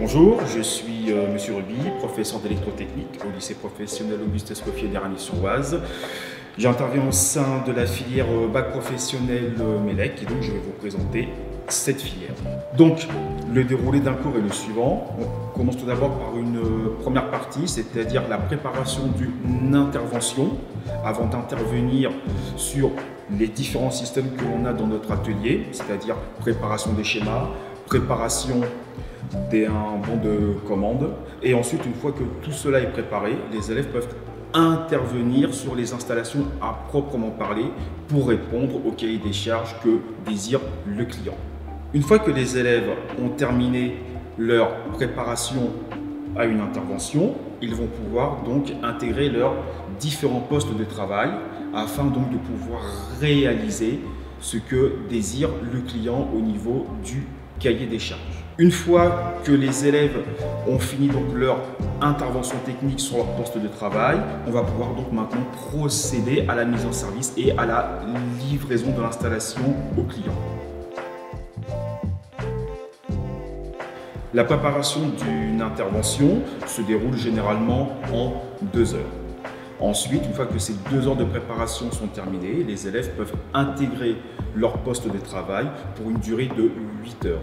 Bonjour, je suis Monsieur Ruby, professeur d'électrotechnique au lycée professionnel Auguste Escoffier d'Éragny-sur-Oise. J'interviens au sein de la filière bac professionnel MELEC et donc je vais vous présenter cette filière. Donc, le déroulé d'un cours est le suivant. On commence tout d'abord par une première partie, c'est-à-dire la préparation d'une intervention avant d'intervenir sur les différents systèmes que l'on a dans notre atelier, c'est-à-dire préparation des schémas, préparation d'un bon de commande. Et ensuite, une fois que tout cela est préparé, les élèves peuvent intervenir sur les installations à proprement parler pour répondre au cahier des charges que désire le client. Une fois que les élèves ont terminé leur préparation à une intervention, ils vont pouvoir donc intégrer leurs différents postes de travail afin donc de pouvoir réaliser ce que désire le client au niveau du cahier des charges. Une fois que les élèves ont fini donc leur intervention technique sur leur poste de travail, on va pouvoir donc maintenant procéder à la mise en service et à la livraison de l'installation au client. La préparation d'une intervention se déroule généralement en 2 heures. Ensuite, une fois que ces 2 heures de préparation sont terminées, les élèves peuvent intégrer leur poste de travail pour une durée de 8 heures.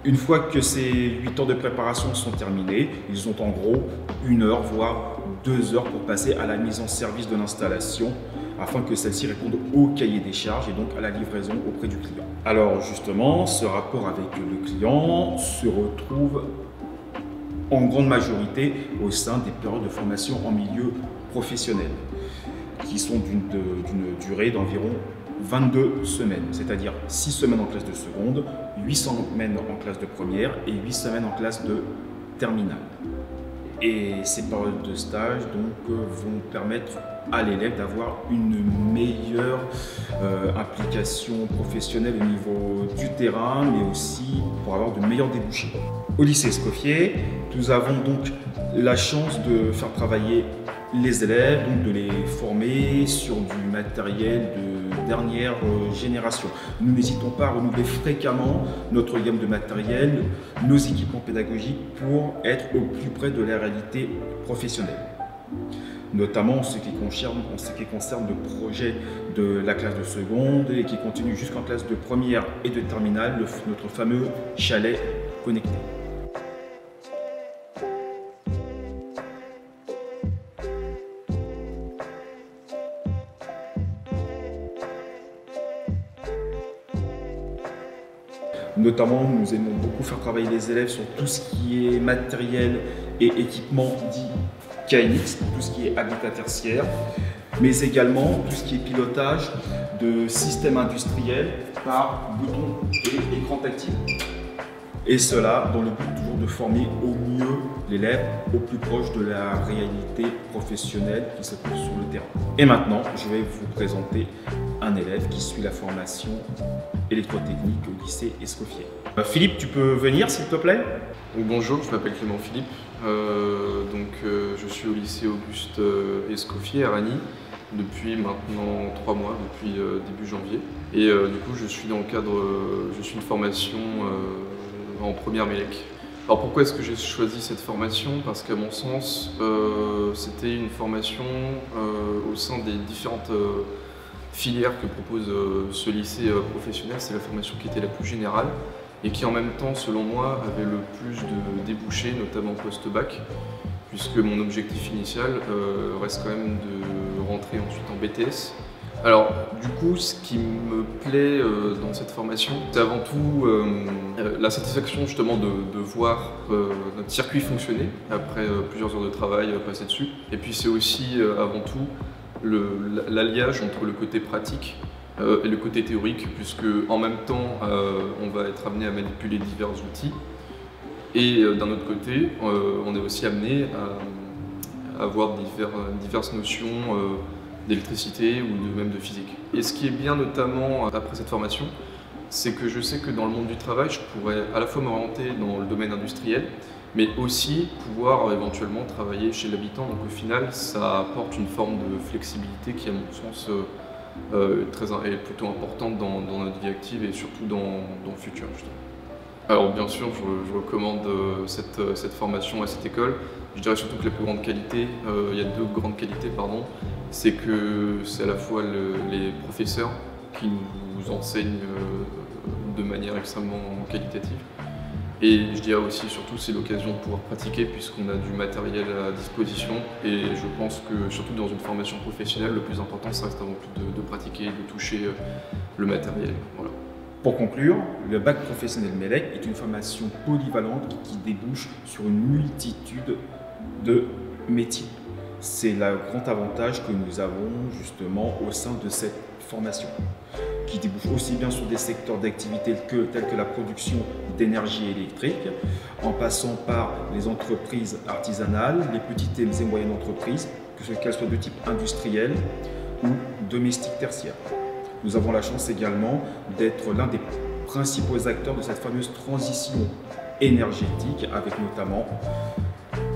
Une fois que ces 8 heures de préparation sont terminées, ils ont en gros 1 heure, voire 2 heures pour passer à la mise en service de l'installation afin que celle-ci réponde au cahier des charges et donc à la livraison auprès du client. Alors justement, ce rapport avec le client se retrouve en grande majorité au sein des périodes de formation en milieu professionnel qui sont d'une durée d'environ 22 semaines, c'est-à-dire 6 semaines en classe de seconde, 8 semaines en classe de première et 8 semaines en classe de terminale. Et ces périodes de stage donc, vont permettre à l'élève d'avoir une meilleure implication professionnelle au niveau du terrain, mais aussi pour avoir de meilleurs débouchés. Au lycée Escoffier, nous avons donc la chance de faire travailler les élèves, donc de les former sur du matériel de dernière génération. Nous n'hésitons pas à renouveler fréquemment notre gamme de matériel, nos équipements pédagogiques pour être au plus près de la réalité professionnelle. Notamment en ce qui concerne le projet de la classe de seconde et qui continue jusqu'en classe de première et de terminale, notre fameux chalet connecté. Notamment, nous aimons beaucoup faire travailler les élèves sur tout ce qui est matériel et équipement dit KNX, tout ce qui est habitat tertiaire, mais également tout ce qui est pilotage de systèmes industriels par bouton et écran tactile. Et cela dans le but toujours de former au mieux l'élève au plus proche de la réalité professionnelle qui se trouve sur le terrain. Et maintenant, je vais vous présenter un élève qui suit la formation électrotechnique au lycée Escoffier. Philippe, tu peux venir s'il te plaît? Bonjour, je m'appelle Clément Philippe. Je suis au lycée Auguste Escoffier à Éragny depuis maintenant 3 mois, depuis début janvier. Et du coup, je suis une formation en première MELEC. Alors pourquoi est-ce que j'ai choisi cette formation? Parce qu'à mon sens, c'était une formation au sein des différentes filières que propose ce lycée professionnel. C'est la formation qui était la plus générale et qui en même temps, selon moi, avait le plus de débouchés, notamment post-bac, puisque mon objectif initial reste quand même de rentrer ensuite en BTS. Alors du coup, ce qui me plaît dans cette formation, c'est avant tout la satisfaction justement de voir notre circuit fonctionner après plusieurs heures de travail passées dessus. Et puis c'est aussi avant tout l'alliage entre le côté pratique et le côté théorique, puisque en même temps on va être amené à manipuler divers outils et d'un autre côté on est aussi amené à avoir diverses notions d'électricité ou même de physique. Et ce qui est bien notamment après cette formation, c'est que je sais que dans le monde du travail, je pourrais à la fois m'orienter dans le domaine industriel, mais aussi pouvoir éventuellement travailler chez l'habitant. Donc au final, ça apporte une forme de flexibilité qui, à mon sens, est plutôt importante dans notre vie active et surtout dans le futur, justement. Alors bien sûr, je recommande cette formation à cette école. Je dirais surtout que la plus grande qualité, il y a deux grandes qualités, pardon, c'est que c'est à la fois les professeurs qui nous enseignent de manière extrêmement qualitative. Et je dirais aussi, surtout, c'est l'occasion de pouvoir pratiquer puisqu'on a du matériel à disposition. Et je pense que, surtout dans une formation professionnelle, le plus important, ça reste avant tout de pratiquer, de toucher le matériel. Voilà. Pour conclure, le bac professionnel MELEC est une formation polyvalente qui débouche sur une multitude de métiers. C'est le grand avantage que nous avons justement au sein de cette formation, qui débouche aussi bien sur des secteurs d'activité tels que la production d'énergie électrique, en passant par les entreprises artisanales, les petites et moyennes entreprises, qu'elles soient de type industriel ou domestique tertiaire. Nous avons la chance également d'être l'un des principaux acteurs de cette fameuse transition énergétique, avec notamment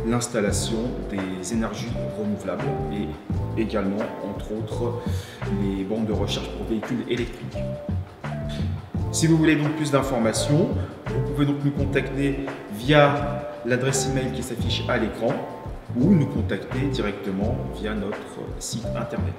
l'installation des énergies renouvelables et également, entre autres, les bandes de recherche pour véhicules électriques. Si vous voulez donc plus d'informations, vous pouvez donc nous contacter via l'adresse email qui s'affiche à l'écran ou nous contacter directement via notre site internet.